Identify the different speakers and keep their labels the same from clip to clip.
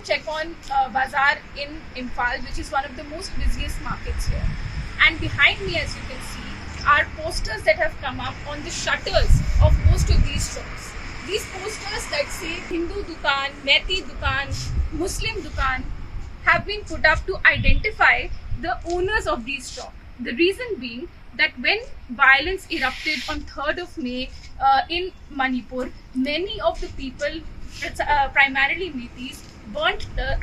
Speaker 1: Chekon Bazaar in Imphal, which is one of the most busiest markets here. And behind me, as you can see, are posters that have come up on the shutters of most of these shops. These posters that say Hindu Dukan, Methi Dukan, Muslim Dukan have been put up to identify the owners of these shops. The reason being that when violence erupted on 3rd of May in Manipur, many of the people, primarily Metis,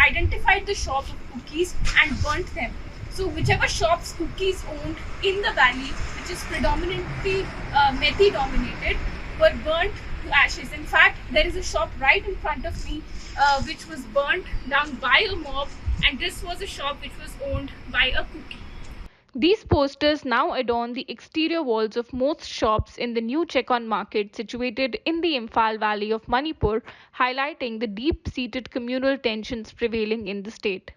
Speaker 1: identified the shop of cookies and burnt them. So whichever shops cookies owned in the valley, which is predominantly Methi dominated, were burnt to ashes. In fact, there is a shop right in front of me which was burnt down by a mob, and this was a shop which was owned by a cookie.
Speaker 2: These posters now adorn the exterior walls of most shops in the new Chekon market situated in the Imphal Valley of Manipur, highlighting the deep-seated communal tensions prevailing in the state.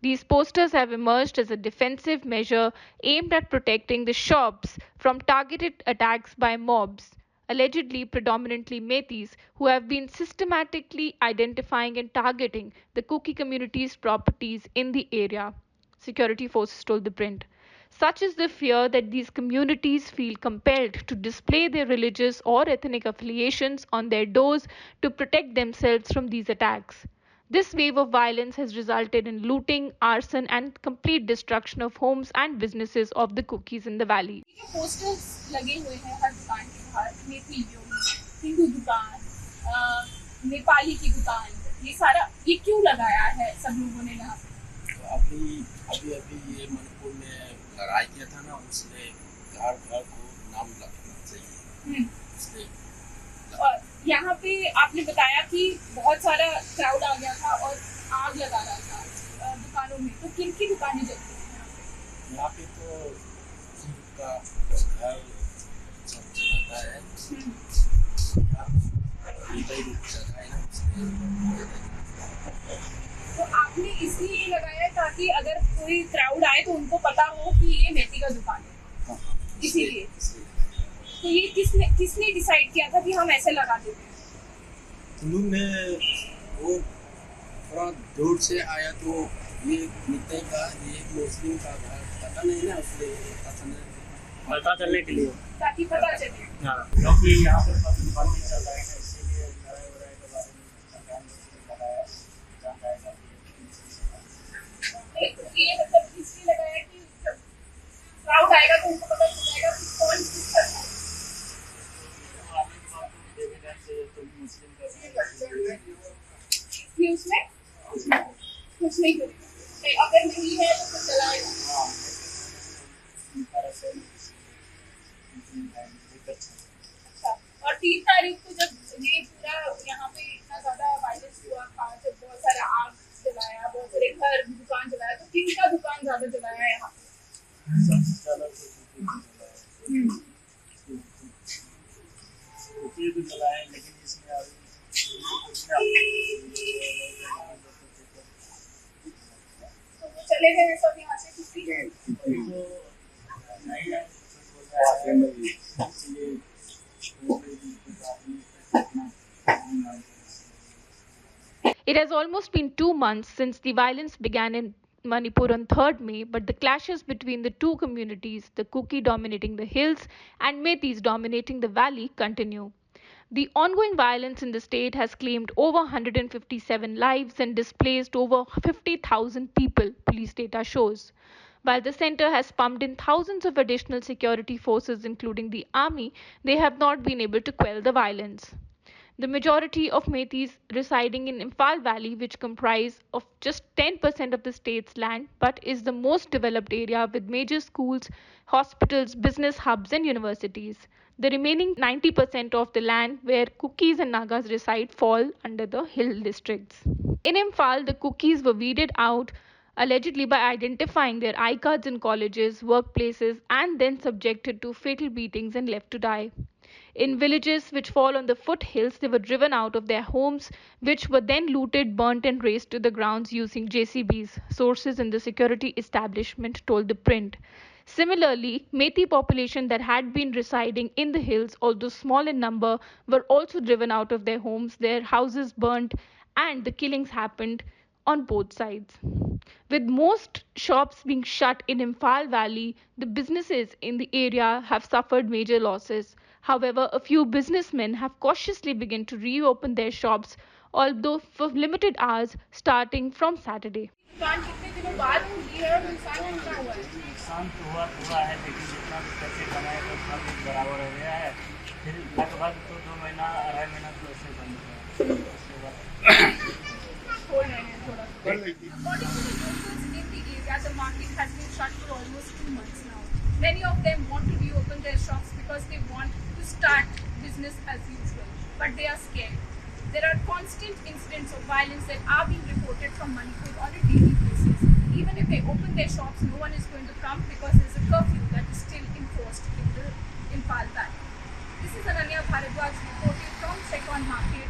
Speaker 2: These posters have emerged as a defensive measure aimed at protecting the shops from targeted attacks by mobs, allegedly predominantly Metis, who have been systematically identifying and targeting the Kuki community's properties in the area, security forces told the print. Such is the fear that these communities feel compelled to display their religious or ethnic affiliations on their doors to protect themselves from these attacks. This wave of violence has resulted in looting, arson, and complete destruction of homes and businesses of the Kukis in the valley.
Speaker 1: Posters लगे हुए हैं हर दुकान के बाहर, नेपालियों हिंदू दुकान, नेपाली की दुकान, ये क्यों लगाया है सब लोगों ने यहाँ पे?
Speaker 3: तो अभी ये मणिपुर में लड़ाई किया था ना, उसने घर घर को नाम रखना चाहिए इसलिए।
Speaker 1: और यहाँ पे आपने बताया कि बहुत सारा क्राउड आ गया था और आग लगा रहा था दुकानों में, तो किन की दुकानें जलती हैं
Speaker 3: यहाँ पे? तो का घर सब चलाता है,
Speaker 1: तो आपने इसलिए ये लगाया ताकि अगर कोई क्राउड आए तो उनको पता हो कि ये मेथी का दुकान है, इसीलिए। तो ये किसने डिसाइड किया था कि हम ऐसे लगा देते हैं?
Speaker 3: लोग ने वो थोड़ा दूर से आया तो ये मिट्टी का, ये मुस्लिम का घर पता नहीं ना, उसने
Speaker 4: पता चलने के लिए,
Speaker 1: ताकि पता चले।
Speaker 4: हाँ, क्योंकि यहाँ पर दुकान नहीं चल रहा है, इसीलिए लड़ाई वड़ाई के बारे में लगाया जाएगा।
Speaker 1: ये मतलब इसलिए लगाया कि जब क्राउड आएगा तो उनको पता चल जाएगा कि कौन किस तरह है। कुछ नहीं करेगा, अगर नहीं है तो फिर चलाएगा। अच्छा, और 3 तारीख को जब ये पूरा यहाँ पे इतना ज्यादा वायलेंस हुआ था, जब बहुत सारा आग जलाया, बहुत सारे घर दुकान जलाया, तो किनका दुकान ज्यादा जलाया है यहाँ पे?
Speaker 4: लेकिन इसमें
Speaker 1: चले गए सब यहाँ से किसी
Speaker 2: It has almost been 2 months since the violence began in Manipur on 3rd May, but the clashes between the two communities, the Kuki dominating the hills and Metis dominating the valley, continue. The ongoing violence in the state has claimed over 157 lives and displaced over 50,000 people, police data shows. While the center has pumped in thousands of additional security forces, including the army, they have not been able to quell the violence. The majority of Metis residing in Imphal Valley, which comprise of just 10% of the state's land, but is the most developed area with major schools, hospitals, business hubs, and universities. The remaining 90% of the land where Kukis and Nagas reside fall under the hill districts. In Imphal, the Kukis were weeded out allegedly by identifying their I cards in colleges, workplaces, and then subjected to fatal beatings and left to die. In villages which fall on the foothills, they were driven out of their homes, which were then looted, burnt, and razed to the grounds using JCBs, sources in the security establishment told the print. Similarly, Methi population that had been residing in the hills, although small in number, were also driven out of their homes, their houses burnt, and the killings happened on both sides. With most shops being shut in Imphal Valley, the businesses in the area have suffered major losses. However, a few businessmen have cautiously begun to reopen their shops, although for limited hours starting from Saturday.
Speaker 1: दुकान कितने दिनों बाद खुली है और नुकसान कितना हुआ है?
Speaker 4: नुकसान तो हुआ है, लेकिन जितना भी पैसे कमाए तो सब कुछ बराबर हो गया है। फिर लगभग तो 2 महीना 2.5 महीना तो ऐसे बंद हुआ है। उसके बाद
Speaker 1: खोल रहे हैं थोड़ा। According to the locals in the area, the market has been shut for almost 2 months now. Many of them want to reopen their shops because they want to start business as usual, but they are scared. There are constant incidents of violence that are being reported from Manipur on a daily basis. Even if they open their shops, no one is going to come because there is a curfew that is still enforced in the Imphal Valley. This is Ananya Bharadwaj reporting from Second Market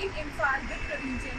Speaker 1: in Imphal with Praveen Jain.